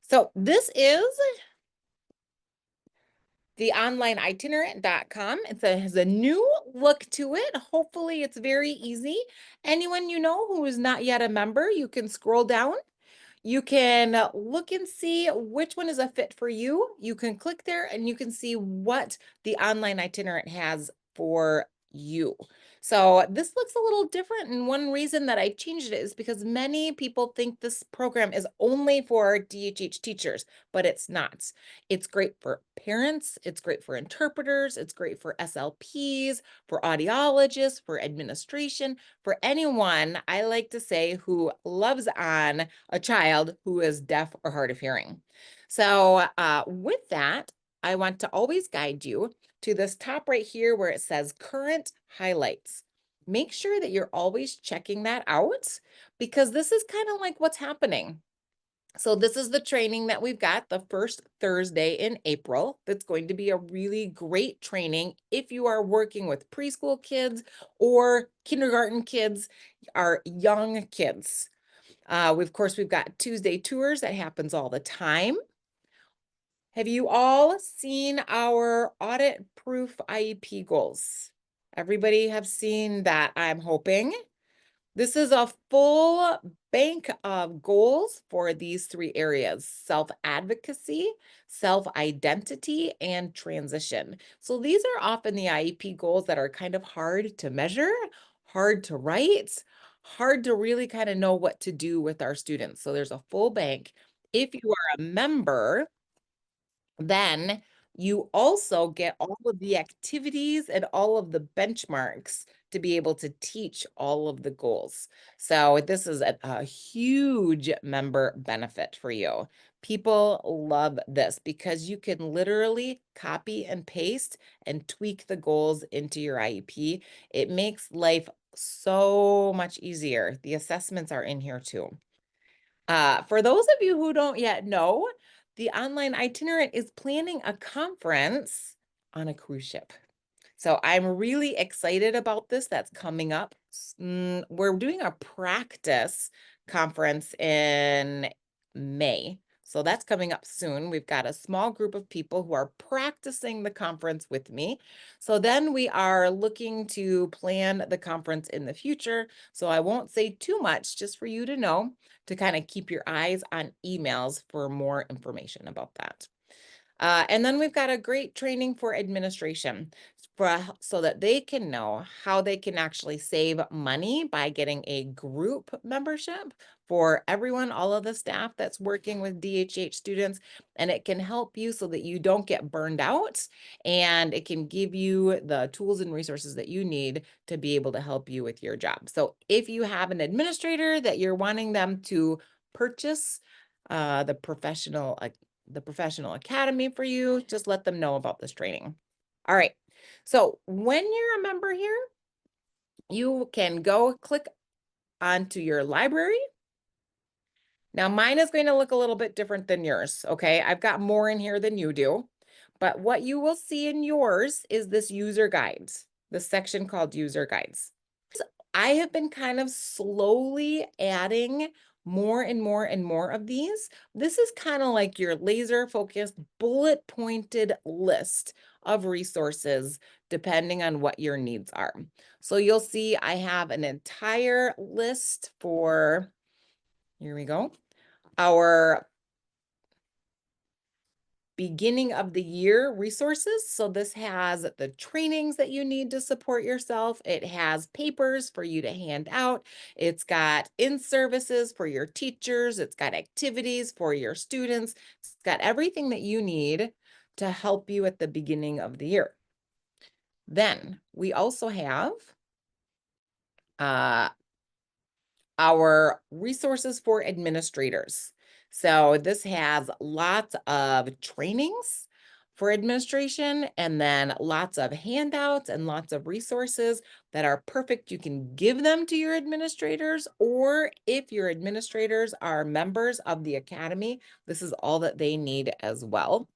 So this is the onlineitinerant.com. Has a new look to it. Hopefully it's very easy. Anyone you know who is not yet a member, you can scroll down. You can look and see which one is a fit for you. You can click there and you can see what the online itinerant has for you. So this looks a little different. And one reason that I changed it is because many people think this program is only for DHH teachers, but it's not. It's great for parents. It's great for interpreters. It's great for SLPs, for audiologists, for administration, for anyone, I like to say, who loves on a child who is deaf or hard of hearing. So with that, I want to always guide you to this top right here where it says current highlights. Make sure that you're always checking that out because this is kind of like what's happening. So this is the training that we've got the first Thursday in April. That's going to be a really great training if you are working with preschool kids or kindergarten kids, our young kids. Of course, we've got Tuesday tours that happens all the time. Have you all seen our audit-proof IEP goals? Everybody have seen that, I'm hoping. This is a full bank of goals for these three areas: self-advocacy, self-identity, and transition. So these are often the IEP goals that are kind of hard to measure, hard to write, hard to really kind of know what to do with our students. So there's a full bank. If you are a member, then you also get all of the activities and all of the benchmarks to be able to teach all of the goals. So this is a huge member benefit for you. People love this because you can literally copy and paste and tweak the goals into your IEP. It makes life so much easier. The assessments are in here too. For those of you who don't yet know, the Online Itinerant is planning a conference on a cruise ship. So I'm really excited about this. That's coming up. We're doing a practice conference in May. So that's coming up soon. We've got a small group of people who are practicing the conference with me. So then we are looking to plan the conference in the future. So I won't say too much, just for you to know, to kind of keep your eyes on emails for more information about that. And then we've got a great training for administration so that they can know how they can actually save money by getting a group membership for everyone, all of the staff that's working with DHH students. And it can help you so that you don't get burned out, and it can give you the tools and resources that you need to be able to help you with your job. So if you have an administrator that you're wanting them to purchase the professional academy for you, just let them know about this training. All right. So when you're a member here, you can go click onto your library. Now mine is going to look a little bit different than yours. Okay. I've got more in here than you do, but what you will see in yours is this user guides, the section called user guides. I have been kind of slowly adding more and more and more of these. This is kind of like your laser focused, bullet pointed list of resources depending on what your needs are. So you'll see I have an entire list for, here we go, our beginning of the year resources. So this has the trainings that you need to support yourself. It has papers for you to hand out. It's got in-services for your teachers. It's got activities for your students. It's got everything that you need to help you at the beginning of the year. Then we also have our resources for administrators. So this has lots of trainings for administration, and then lots of handouts and lots of resources that are perfect. You can give them to your administrators, or if your administrators are members of the academy, this is all that they need as well.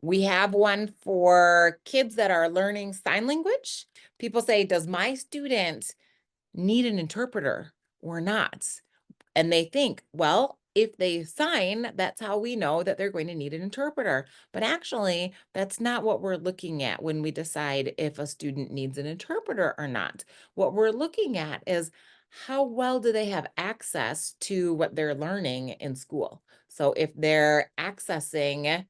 We have one for kids that are learning sign language. People say, does my student need an interpreter or not? And they think, well, if they sign, that's how we know that they're going to need an interpreter. But actually, that's not what we're looking at when we decide if a student needs an interpreter or not. What we're looking at is how well do they have access to what they're learning in school. So if they're accessing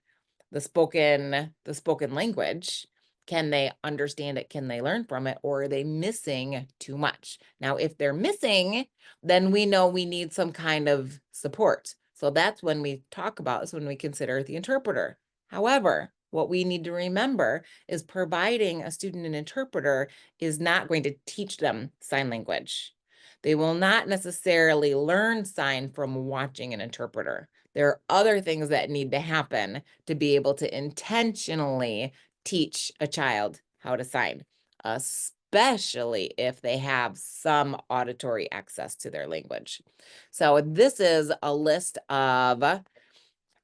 the spoken language, can they understand it? Can they learn from it? Or are they missing too much? Now, if they're missing, then we know we need some kind of support. So that's when we talk about, is when we consider the interpreter. However, what we need to remember is providing a student an interpreter is not going to teach them sign language. They will not necessarily learn sign from watching an interpreter. There are other things that need to happen to be able to intentionally teach a child how to sign, especially if they have some auditory access to their language. So this is a list of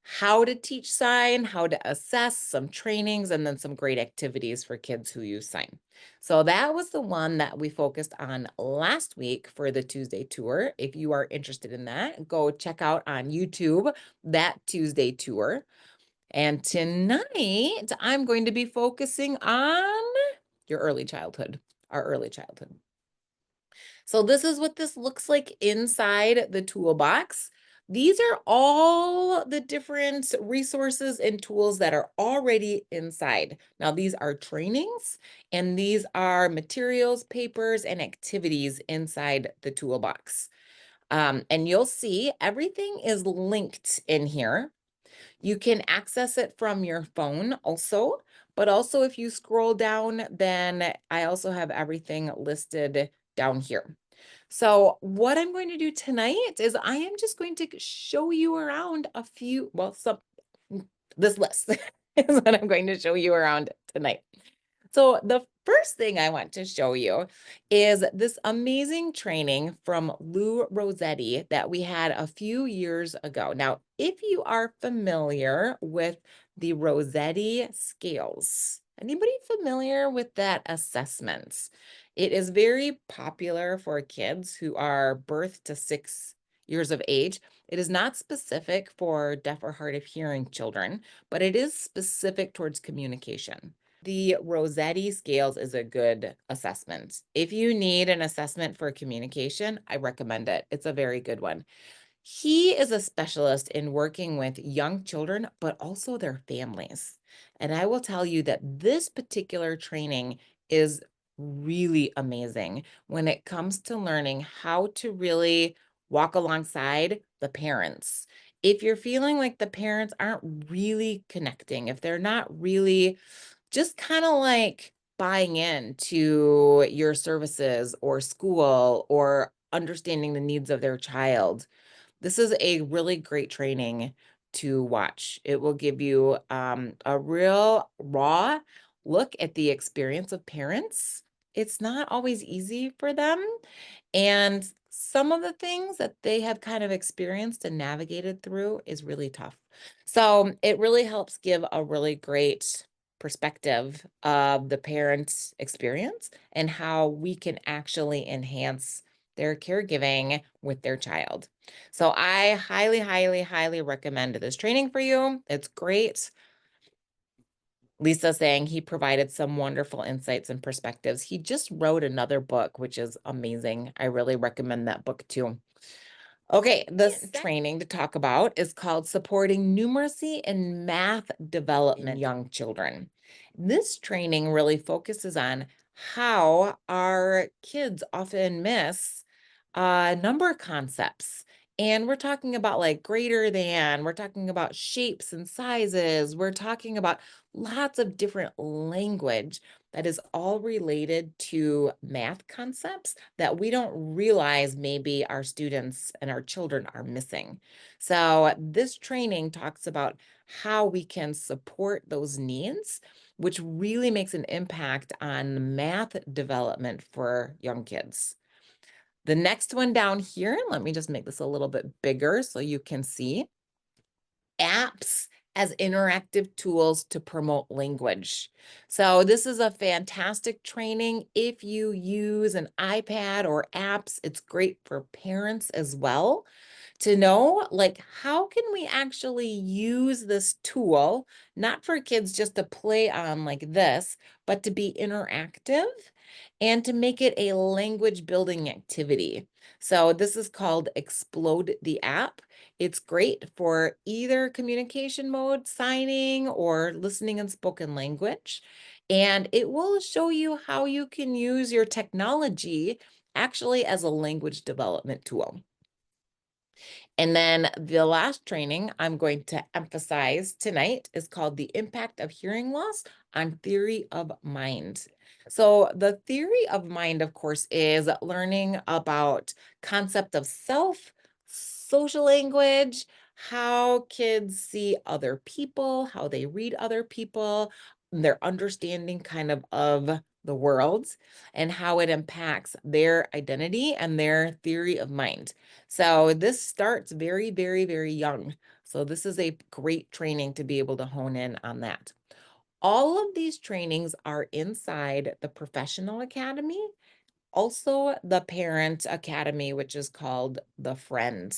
how to teach sign, how to assess, some trainings, and then some great activities for kids who use sign. So that was the one that we focused on last week for the Tuesday tour. If you are interested in that, go check out on YouTube that Tuesday tour. And tonight I'm going to be focusing on your early childhood, our early childhood. So this is what this looks like inside the toolbox. These are all the different resources and tools that are already inside. Now, these are trainings, and these are materials, papers, and activities inside the toolbox. And you'll see everything is linked in here. You can access it from your phone also, but also if you scroll down, then I also have everything listed down here. So what I'm going to do tonight is I am just going to show you around a few, well, this list is what I'm going to show you around tonight. So the first thing I want to show you is this amazing training from Lou Rossetti that we had a few years ago. Now, if you are familiar with the Rossetti scales, anybody familiar with that assessment? It is very popular for kids who are birth to 6 years of age. It is not specific for deaf or hard of hearing children, but it is specific towards communication. The Rossetti scales is a good assessment. If you need an assessment for communication, I recommend it. It's a very good one. He is a specialist in working with young children, but also their families. And I will tell you that this particular training is really amazing when it comes to learning how to really walk alongside the parents. If you're feeling like the parents aren't really connecting, if they're not really just kind of like buying into your services or school or understanding the needs of their child, this is a really great training to watch. It will give you a real raw look at the experience of parents. It's not always easy for them. And some of the things that they have kind of experienced and navigated through is really tough. So it really helps give a really great perspective of the parent's experience and how we can actually enhance their caregiving with their child. So I highly, highly, highly recommend this training for you. It's great. Lisa saying he provided some wonderful insights and perspectives. He just wrote another book, which is amazing. I really recommend that book too. Okay, this training to talk about is called Supporting Numeracy and Math Development in Young Children. This training really focuses on how our kids often miss number concepts. And we're talking about like greater than, we're talking about shapes and sizes, we're talking about lots of different language that is all related to math concepts that we don't realize maybe our students and our children are missing. So this training talks about how we can support those needs, which really makes an impact on math development for young kids. The next one down here, let me just make this a little bit bigger so you can see. Apps as interactive tools to promote language. So this is a fantastic training. If you use an iPad or apps, it's great for parents as well to know, like, how can we actually use this tool, not for kids just to play on like this, but to be interactive and to make it a language building activity. So this is called Explode the App. It's great for either communication mode, signing, or listening and spoken language. And it will show you how you can use your technology actually as a language development tool. And then the last training I'm going to emphasize tonight is called The Impact of Hearing Loss on Theory of Mind. So the theory of mind, of course, is learning about concept of self, social language, how kids see other people, how they read other people, their understanding kind of the world, and how it impacts their identity and their theory of mind. So this starts very, very, very young. So this is a great training to be able to hone in on that. All of these trainings are inside the Professional Academy, also the Parent Academy, which is called the Friend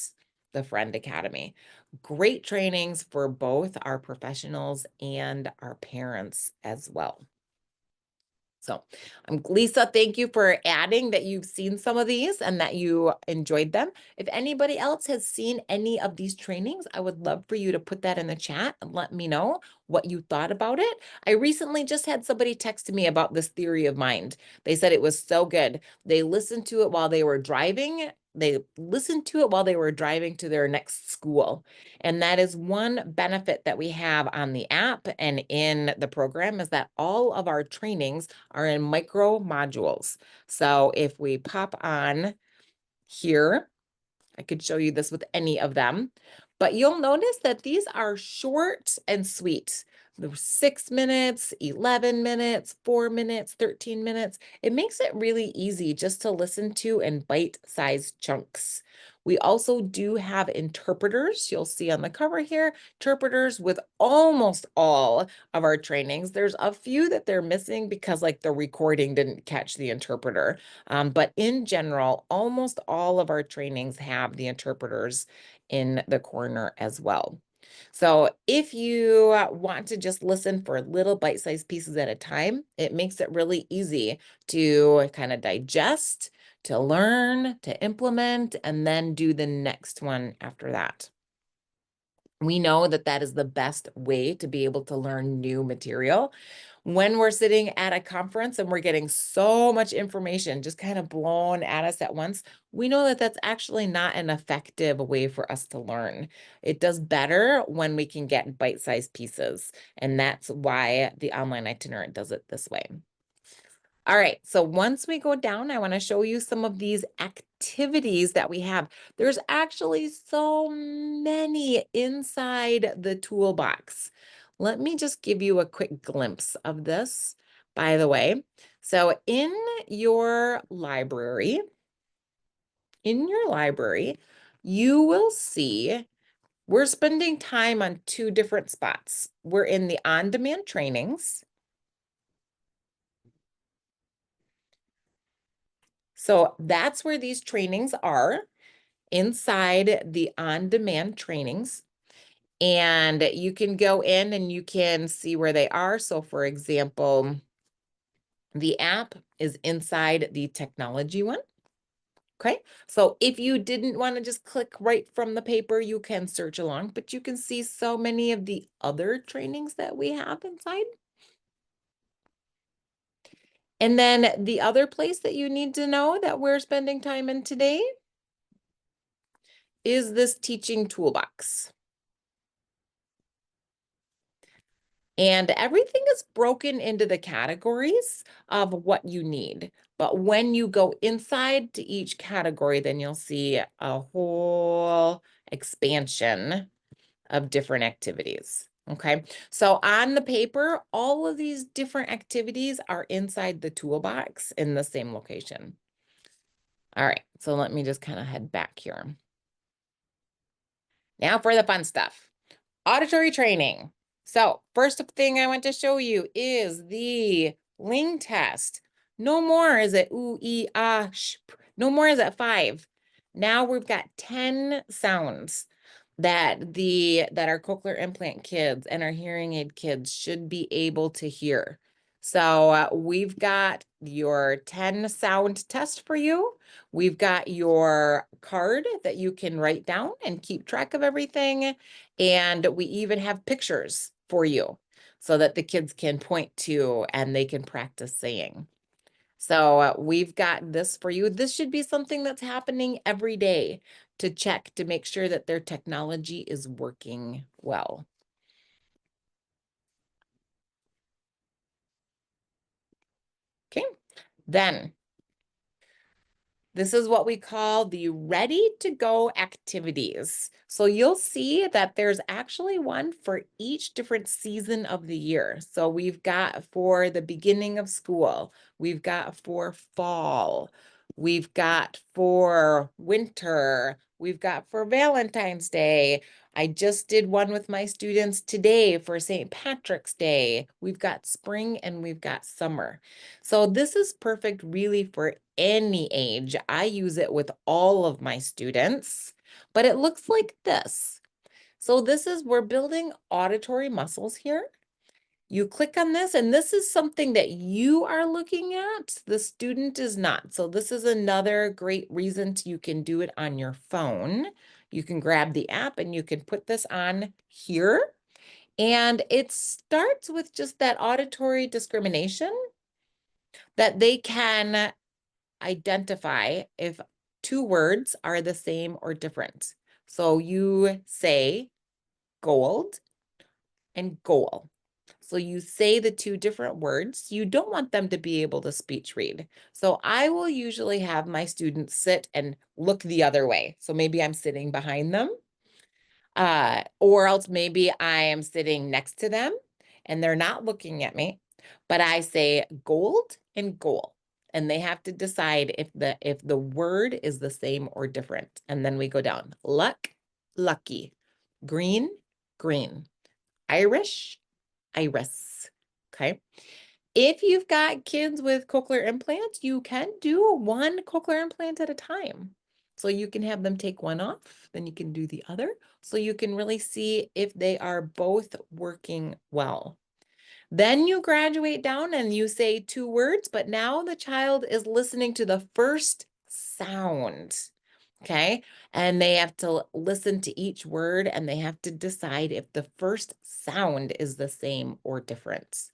Academy. Great trainings for both our professionals and our parents as well. So Lisa, thank you for adding that you've seen some of these and that you enjoyed them. If anybody else has seen any of these trainings, I would love for you to put that in the chat and let me know what you thought about it. I recently just had somebody text me about this theory of mind. They said it was so good. They listened to it while they were driving. They listened to it while they were driving to their next school. And that is one benefit that we have on the app and in the program, is that all of our trainings are in micro modules. So if we pop on here, I could show you this with any of them, but you'll notice that these are short and sweet. The 6 minutes, 11 minutes, 4 minutes, 13 minutes. It makes it really easy just to listen to in bite-sized chunks. We also do have interpreters. You'll see on the cover here, interpreters with almost all of our trainings. There's a few that they're missing because like the recording didn't catch the interpreter. But in general, almost all of our trainings have the interpreters in the corner as well. So if you want to just listen for little bite-sized pieces at a time, it makes it really easy to kind of digest, to learn, to implement, and then do the next one after that. We know that that is the best way to be able to learn new material. When we're sitting at a conference and we're getting so much information just kind of blown at us at once, we know that that's actually not an effective way for us to learn. It does better when we can get bite-sized pieces, and that's why the Online Itinerant does it this way. All right, so once we go down, I want to show you some of these activities that we have. There's actually so many inside the toolbox. Let me just give you a quick glimpse of this, by the way. So in your library, you will see we're spending time on two different spots. We're in the on-demand trainings. So that's where these trainings are, inside the on-demand trainings. And you can go in and you can see where they are. So for example, the app is inside the technology one. Okay, so if you didn't want to just click right from the paper, you can search along, but you can see so many of the other trainings that we have inside. And then the other place that you need to know that we're spending time in today is this teaching toolbox. And everything is broken into the categories of what you need. But when you go inside to each category, then you'll see a whole expansion of different activities. Okay, so on the paper, all of these different activities are inside the toolbox in the same location. All right, so let me just kind of head back here. Now for the fun stuff. Auditory training. So first thing I want to show you is the Ling test. No more is it ooh, ee, ah, sh. No more is it 5. Now we've got 10 sounds that our cochlear implant kids and our hearing aid kids should be able to hear. So we've got your 10 sound test for you. We've got your card that you can write down and keep track of everything. And we even have pictures for you so that the kids can point to and they can practice saying. So we've got this for you. This should be something that's happening every day to check to make sure that their technology is working well. Okay, then this is what we call the ready to go activities. So you'll see that there's actually one for each different season of the year. So we've got for the beginning of school, we've got for fall, we've got for winter, we've got for Valentine's Day. I just did one with my students today for St. Patrick's Day. We've got spring and we've got summer. So this is perfect really for any age. I use it with all of my students, but it looks like this. So this is, we're building auditory muscles here. You click on this, and this is something that you are looking at. The student is not. So this is another great reason you can do it on your phone. You can grab the app and you can put this on here. And it starts with just that auditory discrimination that they can identify if two words are the same or different. So you say gold and goal. So you say the two different words. You don't want them to be able to speech read. So I will usually have my students sit and look the other way. So maybe I'm sitting behind them, or else maybe I am sitting next to them and they're not looking at me, but I say gold and goal. And they have to decide if the word is the same or different. And then we go down. Luck, lucky. Green, green. Irish, iris. Okay. If you've got kids with cochlear implants, you can do one cochlear implant at a time. So you can have them take one off, then you can do the other. So you can really see if they are both working well. Then you graduate down and you say two words, but now the child is listening to the first sound. Okay. And they have to listen to each word and they have to decide if the first sound is the same or different.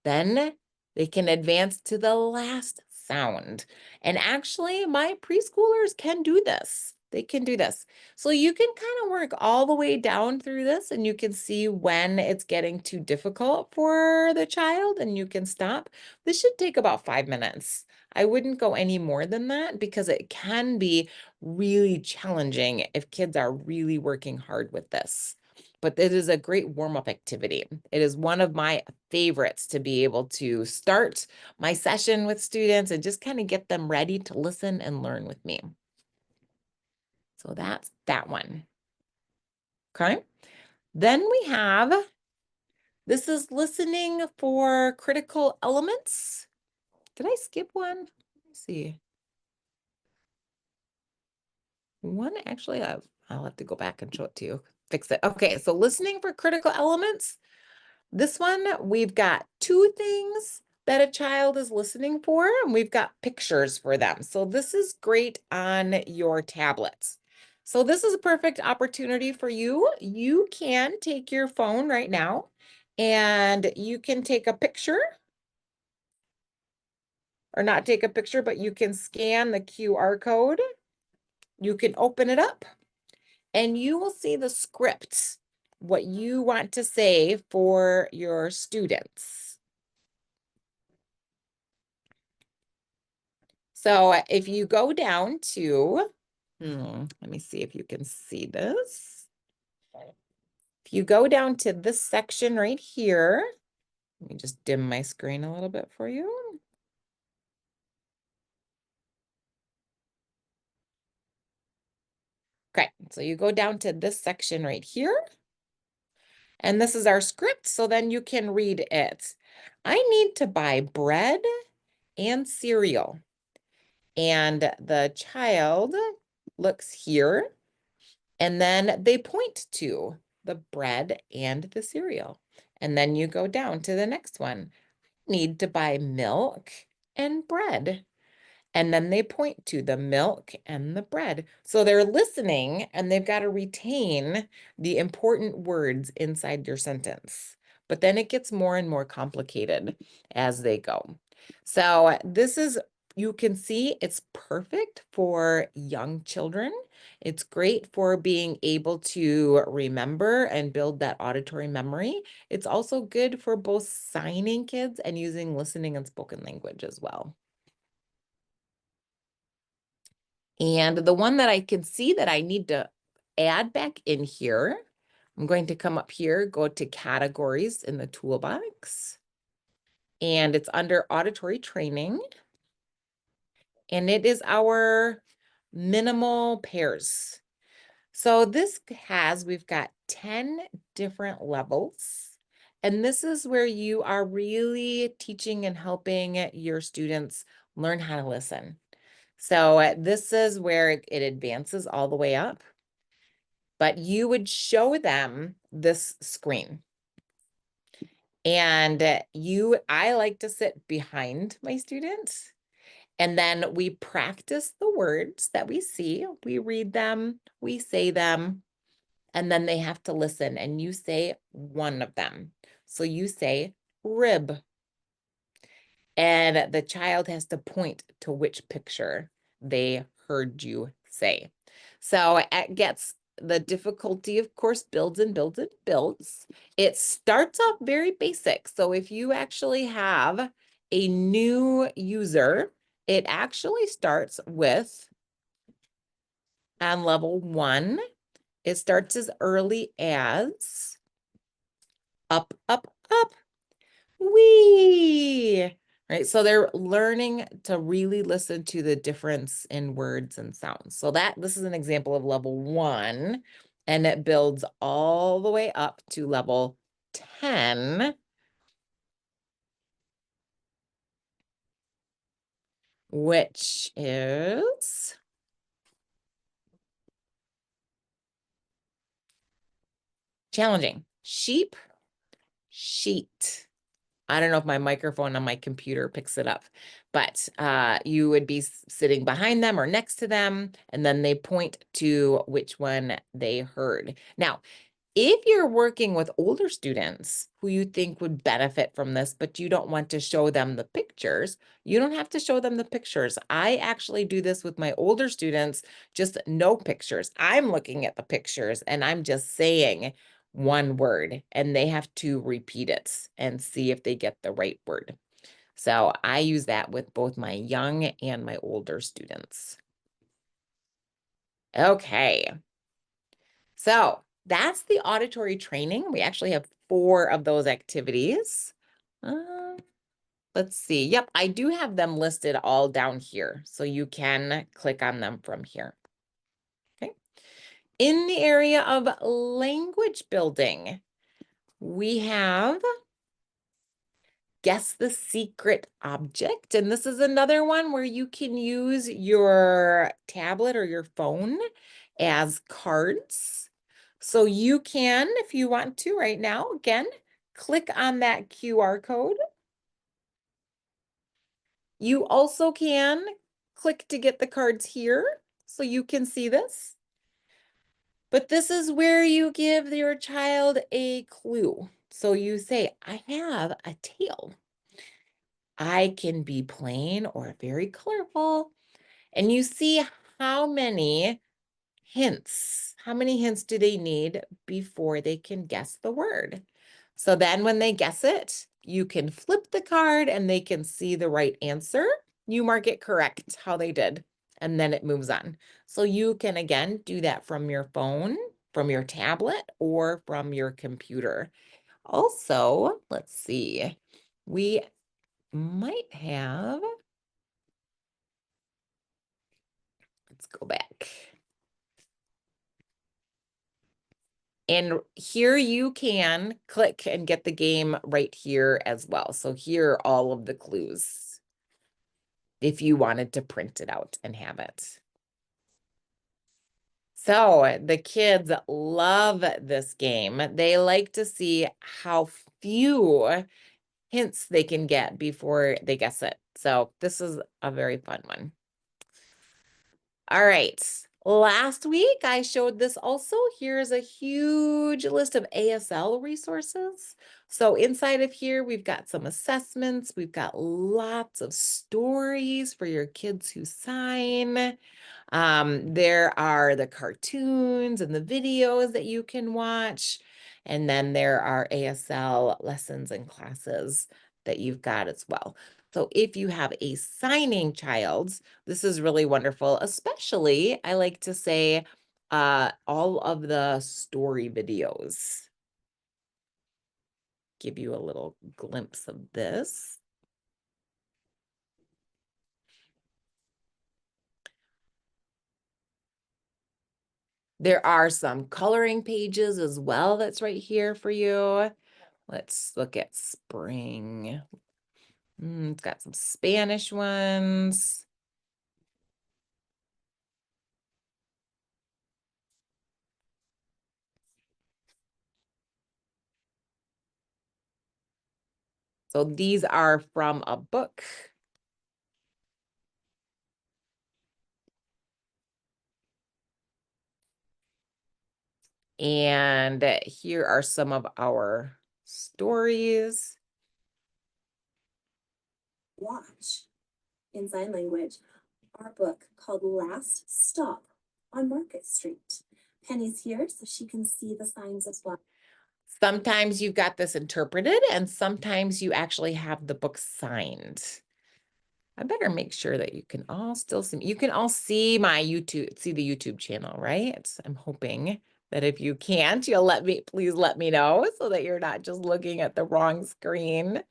Then they can advance to the last sound. And actually, my preschoolers can do this. They can do this. So you can kind of work all the way down through this and you can see when it's getting too difficult for the child and you can stop. This should take about 5 minutes. I wouldn't go any more than that because it can be really challenging if kids are really working hard with this. But it is a great warm-up activity. It is one of my favorites to be able to start my session with students and just kind of get them ready to listen and learn with me. So that's that one. Okay. Then we have, this is listening for critical elements. Did I skip one? Let me see. One, actually, I'll have to go back and show it to you. Fix it. Okay, so listening for critical elements. This one, we've got two things that a child is listening for, and we've got pictures for them. So this is great on your tablets. So this is a perfect opportunity for you. You can take your phone right now and you can take a picture, or not take a picture, but you can scan the QR code. You can open it up and you will see the script, what you want to say for your students. So if you go down to, let me see if you can see this. If you go down to this section right here, let me just dim my screen a little bit for you. Okay, so you go down to this section right here. And this is our script, so then you can read it. I need to buy bread and cereal. And the child looks here, and then they point to the bread and the cereal. And then you go down to the next one. Need to buy milk and bread. And then they point to the milk and the bread. So they're listening and they've got to retain the important words inside your sentence. But then it gets more and more complicated as they go. So this is, you can see it's perfect for young children. It's great for being able to remember and build that auditory memory. It's also good for both signing kids and using listening and spoken language as well. And the one that I can see that I need to add back in here, I'm going to come up here, go to categories in the toolbox, and it's under auditory training. And it is our minimal pairs. So this we've got 10 different levels. And this is where you are really teaching and helping your students learn how to listen. So this is where it advances all the way up. But you would show them this screen. And I like to sit behind my students. And then we practice the words that we see. We read them, we say them, and then they have to listen. And you say one of them. So you say rib. And the child has to point to which picture they heard you say. So it gets, the difficulty, of course, builds and builds and builds. It starts off very basic. So if you actually have a new user, it actually starts with, on level 1, it starts as early as up, up, up, wee. Right, so they're learning to really listen to the difference in words and sounds. So this is an example of level 1, and it builds all the way up to level 10, which is challenging. Sheep, sheet. I don't know if my microphone on my computer picks it up, but you would be sitting behind them or next to them, and then they point to which one they heard. Now, if you're working with older students who you think would benefit from this, but you don't want to show them the pictures, you don't have to show them the pictures. I actually do this with my older students, just no pictures. I'm looking at the pictures and I'm just saying one word, and they have to repeat it and see if they get the right word. So I use that with both my young and my older students. Okay. So that's the auditory training. We actually have 4 of those activities. Let's see. Yep, I do have them listed all down here, so you can click on them from here. Okay. In the area of language building, we have guess the secret object. And this is another one where you can use your tablet or your phone as cards. So you can, if you want to right now, again, click on that QR code. You also can click to get the cards here so you can see this. But this is where you give your child a clue. So you say, I have a tail. I can be plain or very colorful. And you see how many hints. How many hints do they need before they can guess the word? So then when they guess it, you can flip the card and they can see the right answer. You mark it correct, how they did, and then it moves on. So you can, again, do that from your phone, from your tablet, or from your computer. Also, let's see, we might have, let's go back. And here you can click and get the game right here as well. So here are all of the clues if you wanted to print it out and have it. So the kids love this game. They like to see how few hints they can get before they guess it. So this is a very fun one. All right. Last week I showed this also. Here's a huge list of ASL resources. So inside of here, we've got some assessments. We've got lots of stories for your kids who sign. There are the cartoons and the videos that you can watch. And then there are ASL lessons and classes that you've got as well. So if you have a signing child, this is really wonderful, especially I like to say all of the story videos. Give you a little glimpse of this. There are some coloring pages as well that's right here for you. Let's look at spring. It's got some Spanish ones. So these are from a book. And here are some of our stories. Watch in sign language, our book called Last Stop on Market Street. Penny's here so she can see the signs as well. Sometimes you've got this interpreted and sometimes you actually have the book signed. I better make sure that you can all still see, you can all see my YouTube, see the YouTube channel, right? I'm hoping that if you can't, you'll please let me know so that you're not just looking at the wrong screen.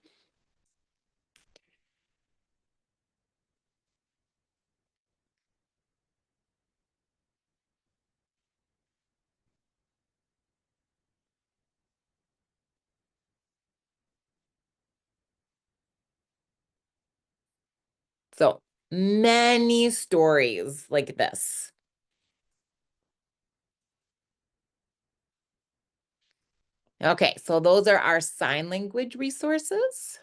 So many stories like this. Okay, so those are our sign language resources.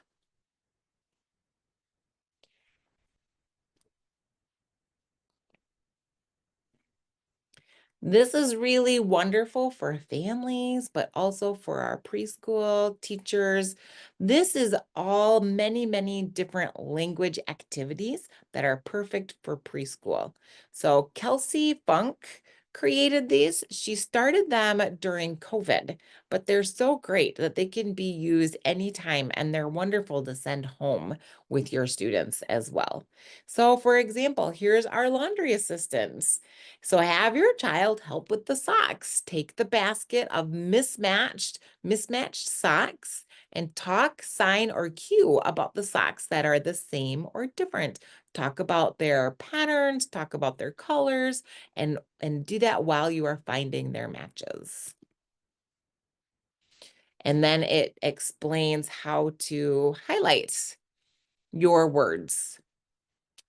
This is really wonderful for families, but also for our preschool teachers. This is all many different language activities that are perfect for preschool. So Kelsey Funk created these. She started them during COVID, but they're so great that they can be used anytime and they're wonderful to send home with your students as well. So for example, here's our laundry assistants. So have your child help with the socks. Take the basket of mismatched socks and talk, sign, or cue about the socks that are the same or different. Talk about their patterns, talk about their colors, and do that while you are finding their matches. And then it explains how to highlight your words.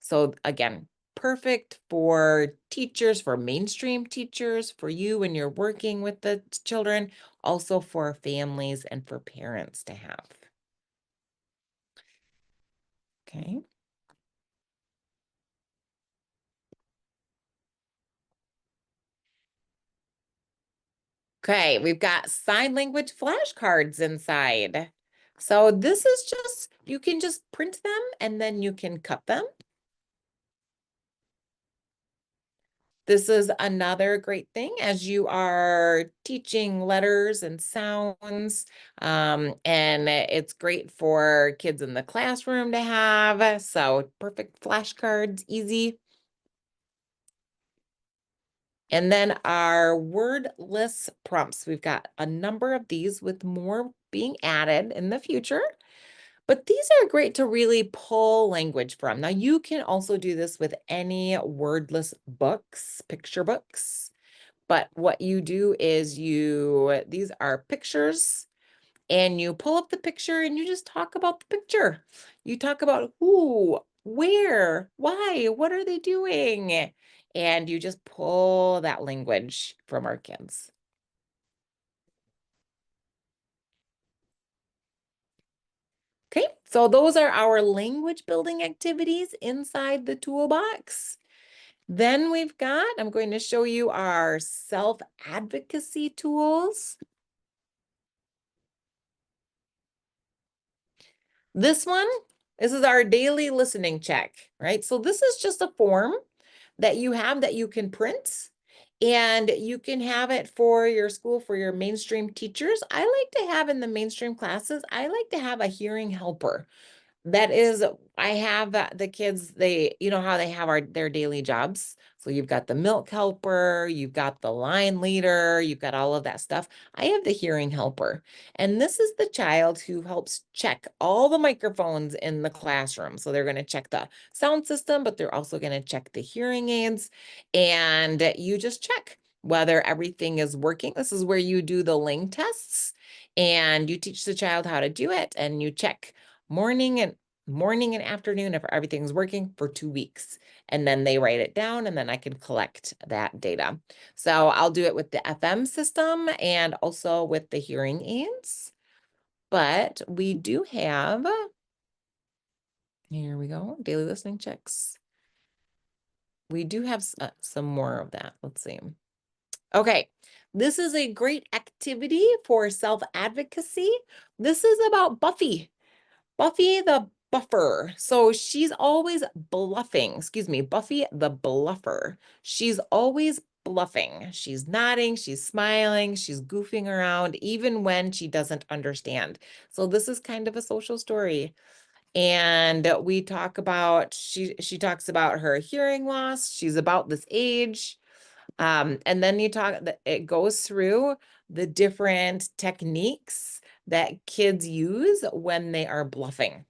So again, perfect for teachers, for mainstream teachers, for you when you're working with the children, also for families and for parents to have. Okay. Okay, we've got sign language flashcards inside. So this is just, you can just print them and then you can cut them. This is another great thing as you are teaching letters and sounds. And it's great for kids in the classroom to have. So perfect flashcards, easy. And then our word list prompts. We've got a number of these with more being added in the future. But these are great to really pull language from. Now, you can also do this with any wordless books, picture books. But what you do is these are pictures and you pull up the picture and you just talk about the picture. You talk about who, where, why, what are they doing? and you just pull that language from our kids. Okay, so those are our language building activities inside the toolbox. Then we've got, I'm going to show you our self-advocacy tools. This this is our daily listening check, right? So this is just a form that you have that you can print, and you can have it for your school, for your mainstream teachers. I like to have in the mainstream classes, I like to have a hearing helper. That is, I have the kids, you know how they have their daily jobs. So you've got the milk helper, you've got the line leader, you've got all of that stuff. I have the hearing helper. And this is the child who helps check all the microphones in the classroom. So they're going to check the sound system, but they're also going to check the hearing aids. And you just check whether everything is working. This is where you do the Ling tests and you teach the child how to do it, and you check morning and afternoon if everything's working for 2 weeks. And then they write it down, and then I can collect that data. So I'll do it with the FM system and also with the hearing aids. But we do have, here we go, daily listening checks. We do have some more of that. Let's see. Okay, this is a great activity for self-advocacy. This is about Buffy. Buffy the Buffer. So she's always bluffing. Excuse me, Buffy the Bluffer. She's always bluffing. She's nodding, she's smiling, she's goofing around, even when she doesn't understand. So this is kind of a social story. And we talk about, she talks about her hearing loss. She's about this age. And then it goes through the different techniques that kids use when they are bluffing.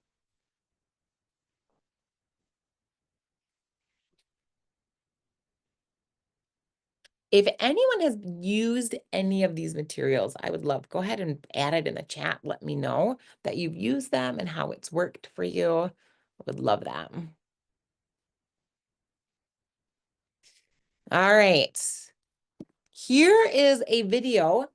If anyone has used any of these materials, I would love, go ahead and add it in the chat. Let me know that you've used them and how it's worked for you. I would love that. All right. Here is a video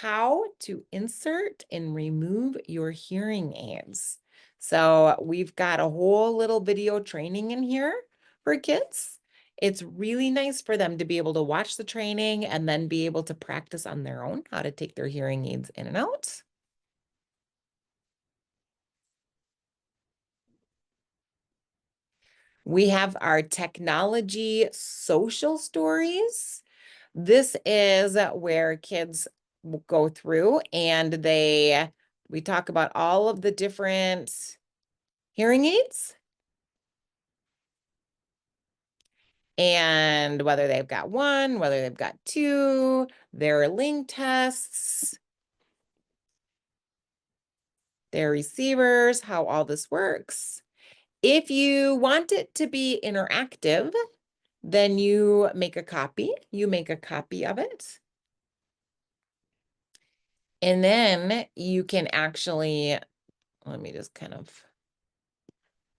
how to insert and remove your hearing aids. So we've got a whole little video training in here for kids. It's really nice for them to be able to watch the training and then be able to practice on their own how to take their hearing aids in and out. We have our technology social stories. This is where kids will go through and we talk about all of the different hearing aids and whether they've got one, whether they've got two, their Ling tests, their receivers, how all this works. If you want it to be interactive, then you make a copy. You make a copy of it. And then you can actually, let me just kind of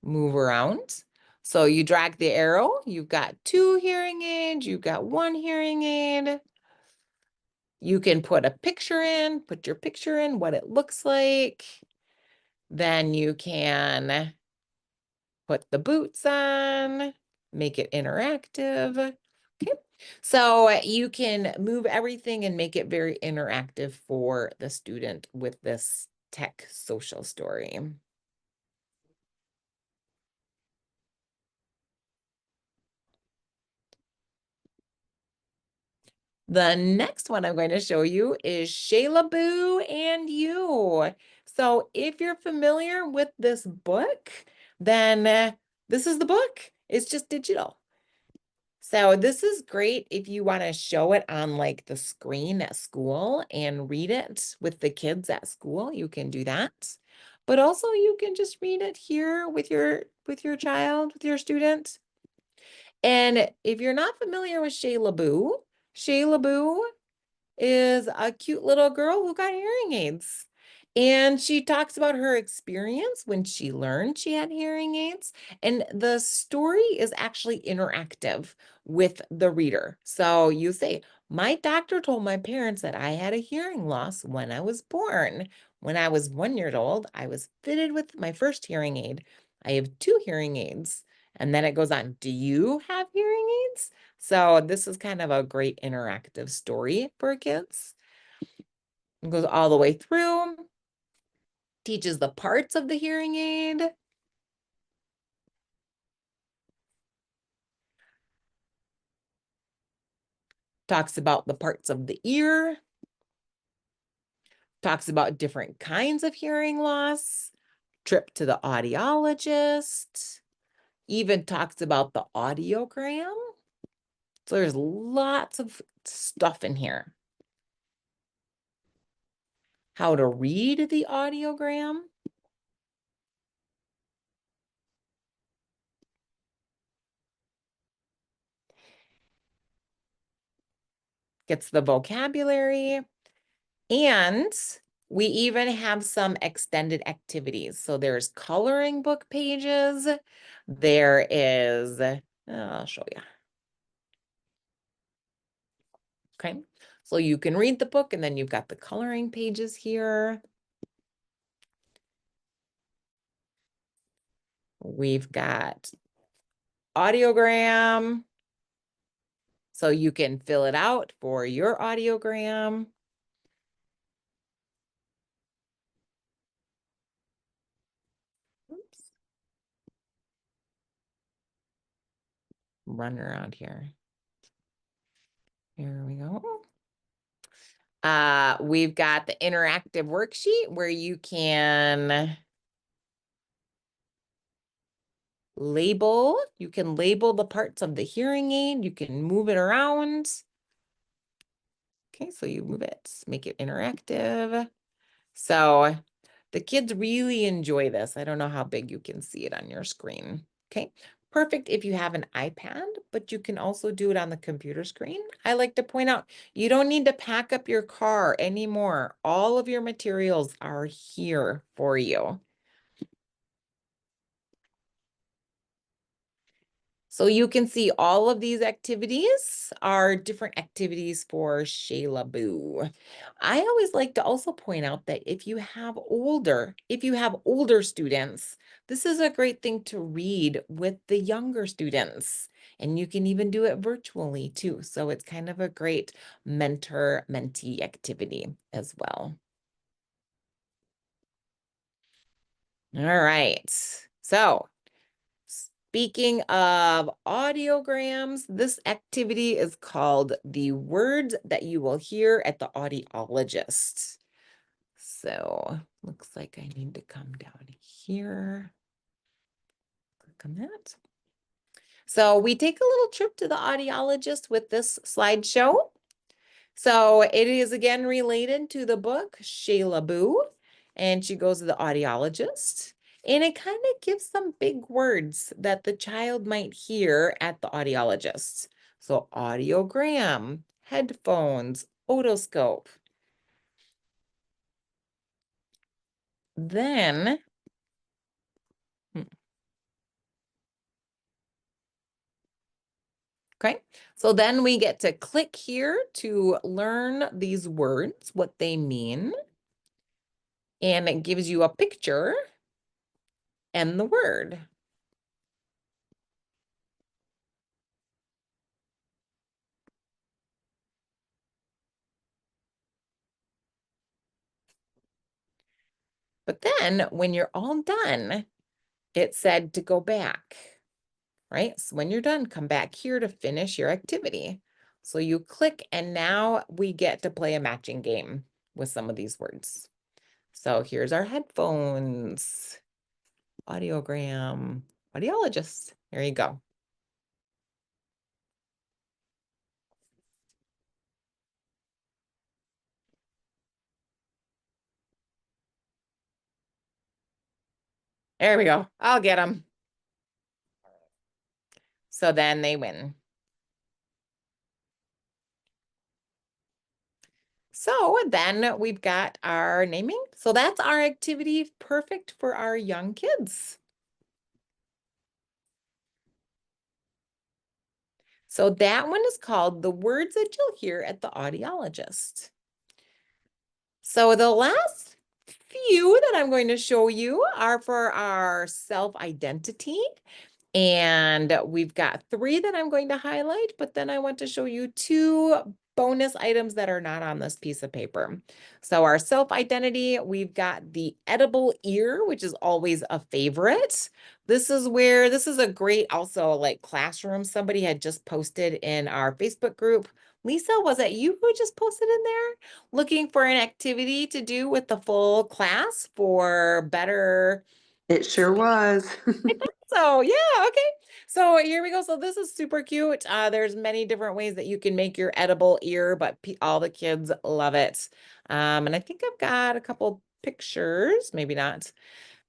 move around. So you drag the arrow, you've got 2 hearing aids, you've got 1 hearing aid. You can put a picture in, put your picture in, what it looks like. Then you can put the boots on, make it interactive. Okay, so you can move everything and make it very interactive for the student with this tech social story. The next one I'm going to show you is Shayla Boo and You. So if you're familiar with this book, then this is the book. It's just digital. So this is great if you want to show it on like the screen at school and read it with the kids at school. You can do that. But also you can just read it here with your child, with your student. And if you're not familiar with Shayla Boo is a cute little girl who got hearing aids. And she talks about her experience when she learned she had hearing aids. And the story is actually interactive with the reader. So you say, my doctor told my parents that I had a hearing loss when I was born. When I was 1 year old, I was fitted with my first hearing aid. I have two hearing aids. And then it goes on, do you have hearing aids? So this is kind of a great interactive story for kids. It goes all the way through, teaches the parts of the hearing aid. Talks about the parts of the ear. Talks about different kinds of hearing loss. Trip to the audiologist. Even talks about the audiogram. So there's lots of stuff in here. How to read the audiogram. Gets the vocabulary. And we even have some extended activities. So there's coloring book pages. There is, I'll show you. Okay, so you can read the book and then you've got the coloring pages here. We've got audiogram. So you can fill it out for your audiogram. Oops. Run around here. Here we go. We've got the interactive worksheet where you can label. You can label the parts of the hearing aid. You can move it around. Okay, so you move it, make it interactive. So the kids really enjoy this. I don't know how big you can see it on your screen. Okay, perfect if you have an iPad, but you can also do it on the computer screen. I like to point out, you don't need to pack up your car anymore. All of your materials are here for you. So you can see all of these activities are different activities for Shayla Boo. I always like to also point out that if you have older students, this is a great thing to read with the younger students. And you can even do it virtually too. So it's kind of a great mentor-mentee activity as well. All right. So speaking of audiograms, this activity is called the words that you will hear at the audiologist. So looks like I need to come down here. Click on that. So we take a little trip to the audiologist with this slideshow. So it is again related to the book Shayla Boo, and she goes to the audiologist. And it kind of gives some big words that the child might hear at the audiologist. So audiogram, headphones, otoscope. Then, okay, so then we get to click here to learn these words, what they mean. And it gives you a picture and the word. But then when you're all done, it said to go back, right? So when you're done, come back here to finish your activity. So you click and now we get to play a matching game with some of these words. So here's our headphones, audiogram, audiologist. There you go. There we go. I'll get them. So then they win. So then we've got our naming. So that's our activity perfect for our young kids. So that one is called The Words That You'll Hear at the Audiologist. So the last few that I'm going to show you are for our self-identity. And we've got 3 that I'm going to highlight, but then I want to show you 2 bonus items that are not on this piece of paper. So our self-identity, we've got the edible ear, which is always a favorite. This is a great also like classroom. Somebody had just posted in our Facebook group. Lisa, was it you who just posted in there? Looking for an activity to do with the full class for better. It sure was. So yeah, okay. So here we go. So this is super cute. There's many different ways that you can make your edible ear, but all the kids love it. And I think I've got a couple pictures, maybe not,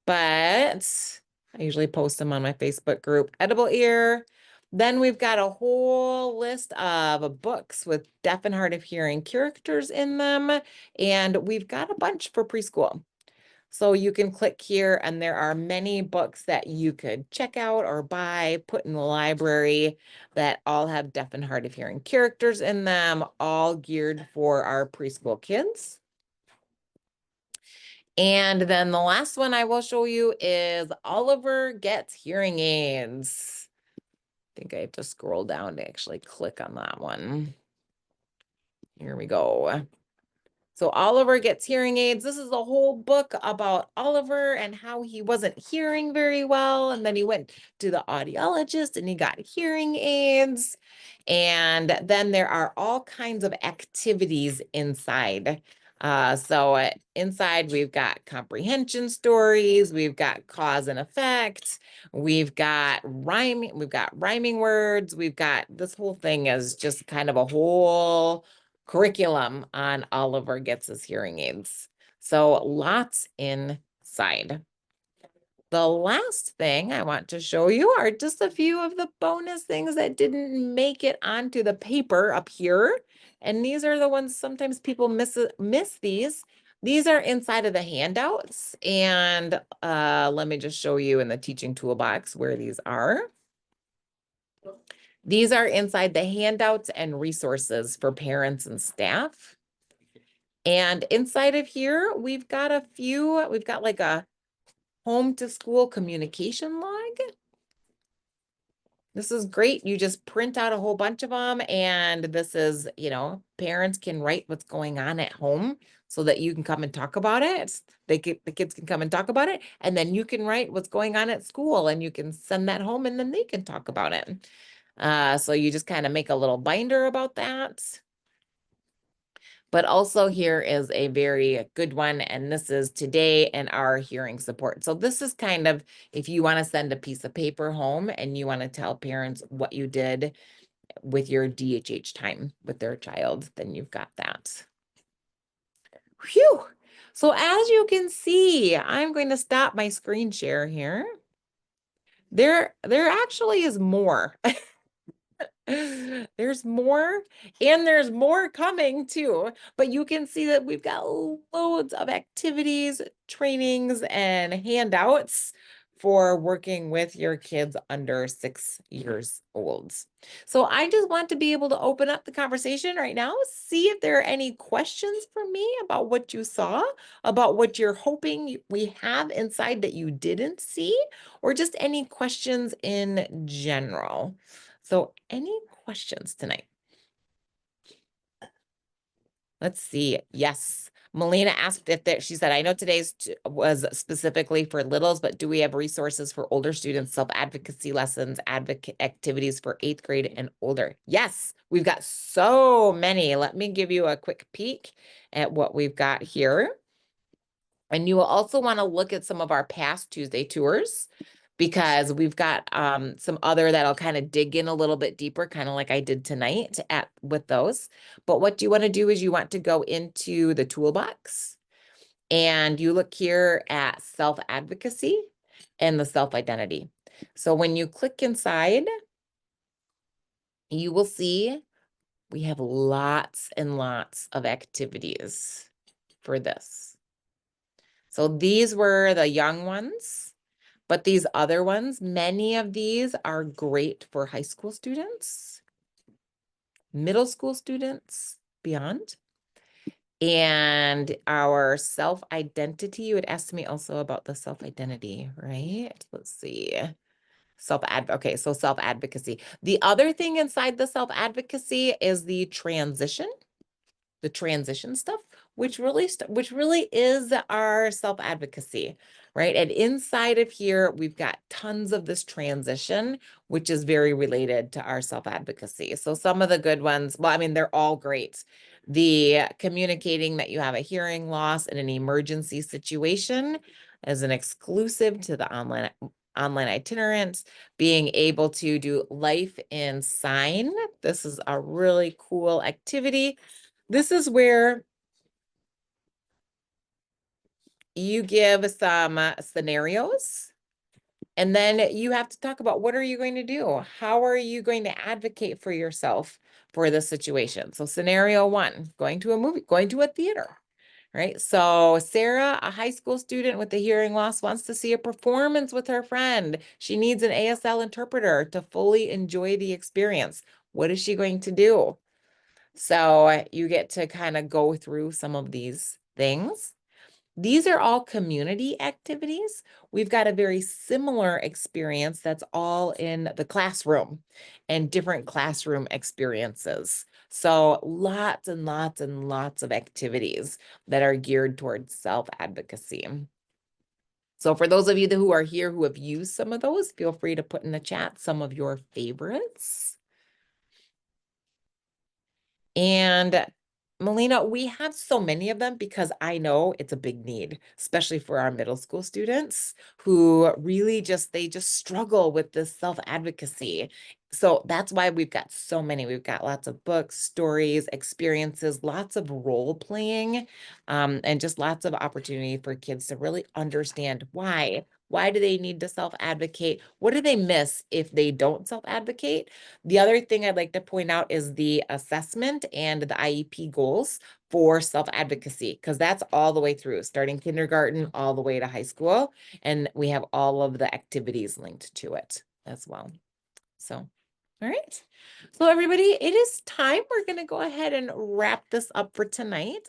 but I usually post them on my Facebook group, edible ear. Then we've got a whole list of books with deaf and hard of hearing characters in them. And we've got a bunch for preschool. So you can click here and there are many books that you could check out or buy, put in the library that all have deaf and hard of hearing characters in them, all geared for our preschool kids. And then the last one I will show you is Oliver Gets Hearing Aids. I think I have to scroll down to actually click on that one. Here we go. So Oliver Gets Hearing Aids. This is a whole book about Oliver and how he wasn't hearing very well. And then he went to the audiologist and he got hearing aids. And then there are all kinds of activities inside. Inside we've got comprehension stories, we've got cause and effect, we've got rhyming words, we've got this whole thing is just kind of a whole curriculum on Oliver Gets His Hearing Aids. So lots inside. The last thing I want to show you are just a few of the bonus things that didn't make it onto the paper up here. And these are the ones sometimes people miss these. These are inside of the handouts. And let me just show you in the teaching toolbox where these are. These are inside the handouts and resources for parents and staff. And inside of here, we've got like a home to school communication log. This is great. You just print out a whole bunch of them. And this is, parents can write what's going on at home so that you can come and talk about it. The kids can come and talk about it. And then you can write what's going on at school and you can send that home and then they can talk about it. So you just kind of make a little binder about that. But also here is a very good one, and this is today and our hearing support. So this is kind of if you want to send a piece of paper home and you want to tell parents what you did with your DHH time with their child, then you've got that. Phew. So as you can see, I'm going to stop my screen share here. There actually is more. There's more, and there's more coming too. But you can see that we've got loads of activities, trainings, and handouts for working with your kids under 6 years old. So I just want to be able to open up the conversation right now, see if there are any questions for me about what you saw, about what you're hoping we have inside that you didn't see, or just any questions in general. So any questions tonight? Let's see. Yes. Melina asked if there, she said, I know today's was specifically for littles, but do we have resources for older students, self-advocacy lessons, advocate activities for 8th grade and older? Yes, we've got so many. Let me give you a quick peek at what we've got here. And you will also want to look at some of our past Tuesday tours because we've got some other that'll kind of dig in a little bit deeper, kind of like I did tonight with those. But what you want to do is you want to go into the toolbox and you look here at self-advocacy and the self-identity. So when you click inside, you will see We have lots and lots of activities for this. So these were the young ones, but these other ones, many of these are great for high school students, middle school students, beyond. And our self-identity, you would ask me also about the self-identity, right? Let's see. Okay, so self-advocacy. The other thing inside the self-advocacy is the transition stuff, which really is our self-advocacy, right? And inside of here, we've got tons of this transition, which is very related to our self-advocacy. So some of the good ones, well, I mean, they're all great. The communicating that you have a hearing loss in an emergency situation as an exclusive to the online itinerant, being able to do life in sign. This is a really cool activity. This is where you give some scenarios, and then you have to talk about what are you going to do? How are you going to advocate for yourself for this situation? So scenario one, going to a movie, going to a theater, right? So Sarah, a high school student with a hearing loss, wants to see a performance with her friend. She needs an ASL interpreter to fully enjoy the experience. What is she going to do? So you get to kind of go through some of these things. These are all community activities. We've got a very similar experience that's all in the classroom and different classroom experiences. So lots and lots and lots of activities that are geared towards self-advocacy. So for those of you who are here who have used some of those, feel free to put in the chat some of your favorites. And Melina, we have so many of them because I know it's a big need, especially for our middle school students who really they just struggle with this self-advocacy. So that's why we've got so many. We've got lots of books, stories, experiences, lots of role playing, and just lots of opportunity for kids to really understand why. Why do they need to self-advocate? What do they miss if they don't self-advocate? The other thing I'd like to point out is the assessment and the IEP goals for self-advocacy, because that's all the way through, starting kindergarten all the way to high school. And we have all of the activities linked to it as well. So, all right. So everybody, it is time. We're going to go ahead and wrap this up for tonight.